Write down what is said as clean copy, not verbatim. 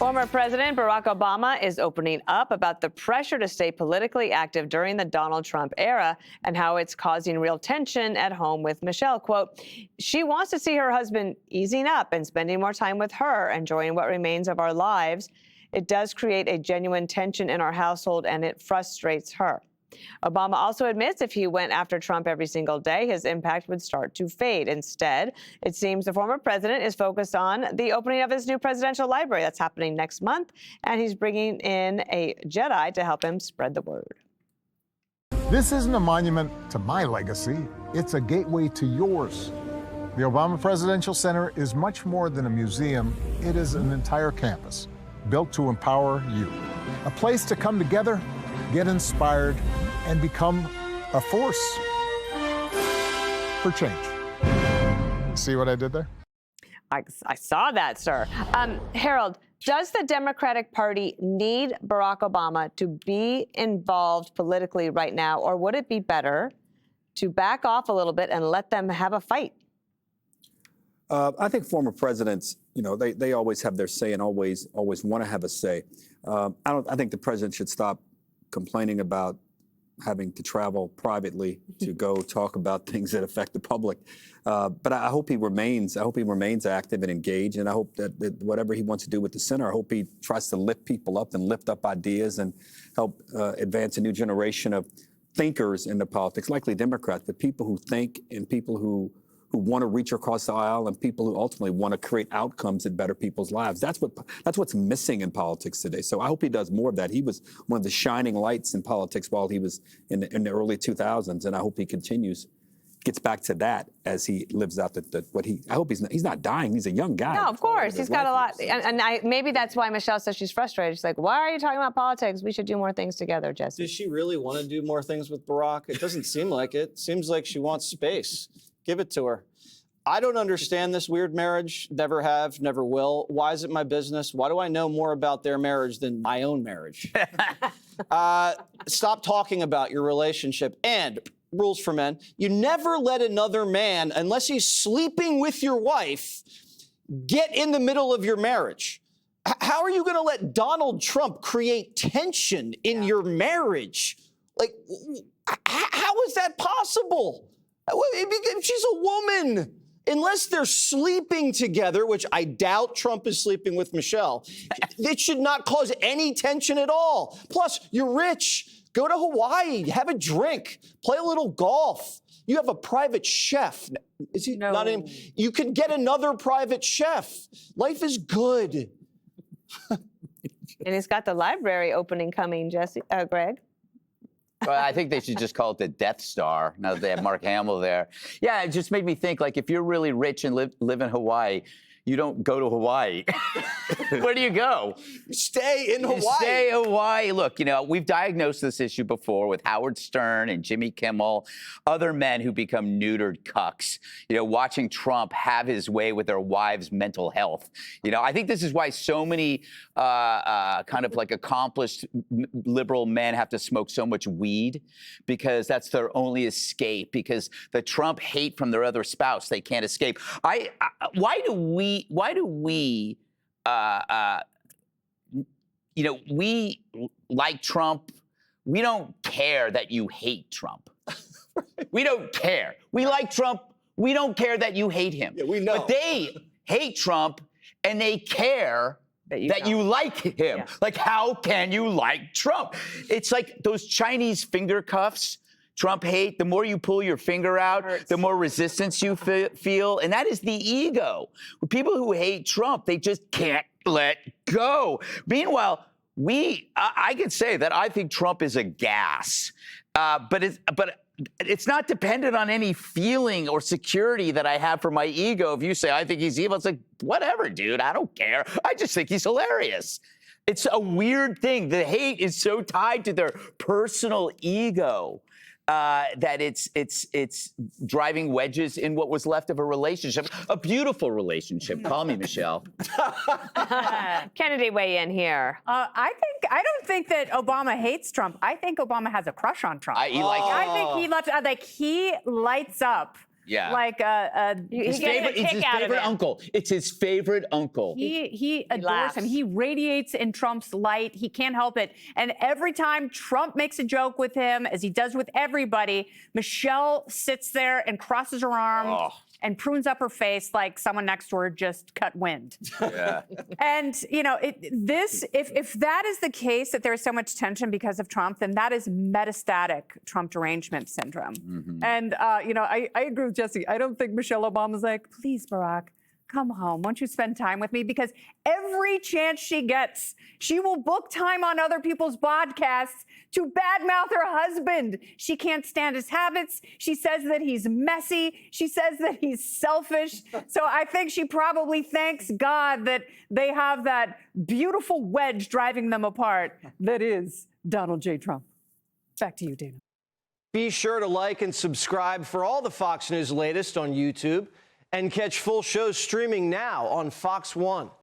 Former President Barack Obama is opening up about the pressure to stay politically active during the Donald Trump era and how it's causing real tension at home with Michelle. Quote, she wants to see her husband easing up and spending more time with her, enjoying what remains of our lives. It does create a genuine tension in our household, and it frustrates her. Obama also admits if he went after Trump every single day, his impact would start to fade. Instead, it seems the former president is focused on the opening of his new presidential library that's happening next month, and he's bringing in a Jedi to help him spread the word. This isn't a monument to my legacy. It's a gateway to yours. The Obama Presidential Center is much more than a museum. It is an entire campus built to empower you. A place to come together, get inspired, and become a force for change. See what I did there? I saw that, sir. Harold, does the Democratic Party need Barack Obama to be involved politically right now, or would it be better to back off a little bit and let them have a fight? I think former presidents, they always have their say and always want to have a say. I think the president should stop complaining about having to travel privately to go talk about things that affect the public. But I hope he remains active and engaged, and I hope that whatever he wants to do with the center, I hope he tries to lift people up and lift up ideas and help advance a new generation of thinkers into politics, likely Democrats, but people who think and people who want to reach across the aisle and people who ultimately want to create outcomes that better people's lives. That's what's missing in politics today. So I hope he does more of that. He was one of the shining lights in politics while he was in the early 2000s, and I hope he gets back to that as he lives out I hope he's not dying. He's a young guy. No, of course. He's got a lot. And maybe that's why Michelle says she's frustrated. She's like, why are you talking about politics? We should do more things together, Jesse. Does she really want to do more things with Barack? It doesn't seem like it. Seems like she wants space. Give it to her. I don't understand this weird marriage. Never have, never will. Why is it my business? Why do I know more about their marriage than my own marriage? Stop talking about your relationship. And rules for men, you never let another man, unless he's sleeping with your wife, get in the middle of your marriage. How are you going to let Donald Trump create tension in your marriage? Like, how is that possible? She's a woman. Unless they're sleeping together, which I doubt Trump is sleeping with Michelle, it should not cause any tension at all. Plus, you're rich. Go to Hawaii, have a drink, play a little golf. You have a private chef. Is he not in? You can get another private chef. Life is good. And he's got the library opening coming, Greg. Well, I think they should just call it the Death Star now that they have Mark Hamill there. Yeah, it just made me think, like, if you're really rich and live in Hawaii, you don't go to Hawaii. Where do you go? You stay in Hawaii. You stay in Hawaii. Look, we've diagnosed this issue before with Howard Stern and Jimmy Kimmel, other men who become neutered cucks, watching Trump have his way with their wives' mental health. I think this is why so many kind of like accomplished liberal men have to smoke so much weed, because that's their only escape, because the Trump hate from their other spouse, they can't escape. Why do we like Trump? We don't care that you hate Trump. We don't care. We like Trump. We don't care that you hate him. Yeah, we know. But they hate Trump and they care that you like him. Yeah. Like, how can you like Trump? It's like those Chinese finger cuffs. Trump hate, the more you pull your finger out, the more resistance you feel. And that is the ego. People who hate Trump, they just can't let go. Meanwhile, I could say that I think Trump is a gas, but it's not dependent on any feeling or security that I have for my ego. If you say, I think he's evil, it's like, whatever, dude, I don't care. I just think he's hilarious. It's a weird thing. The hate is so tied to their personal ego. That it's driving wedges in what was left of a relationship, a beautiful relationship. Call me, Michelle. Kennedy, weigh in here. I don't think that Obama hates Trump. I think Obama has a crush on Trump. He likes. I think he lights up Yeah. like His He gets a favorite, it's kick his out of favorite it. uncle. It's his favorite uncle. he adores laughs. him. He radiates in Trump's light. He can't help it. And every time Trump makes a joke with him, as he does with everybody, Michelle sits there and crosses her arms and prunes up her face like someone next to her just cut wind. Yeah. And, you know, if that is the case, that there's so much tension because of Trump, then that is metastatic Trump derangement syndrome. And, you know, I agree with Jesse. I don't think Michelle Obama's like, please, Barack, come home. Won't you spend time with me? Because every chance she gets, she will book time on other people's podcasts to badmouth her husband. She can't stand his habits. She says that he's messy. She says that he's selfish. So I think she probably thanks God that they have that beautiful wedge driving them apart that is Donald J. Trump. Back to you, Dana. Be sure to like and subscribe for all the Fox News latest on YouTube and catch full shows streaming now on Fox One.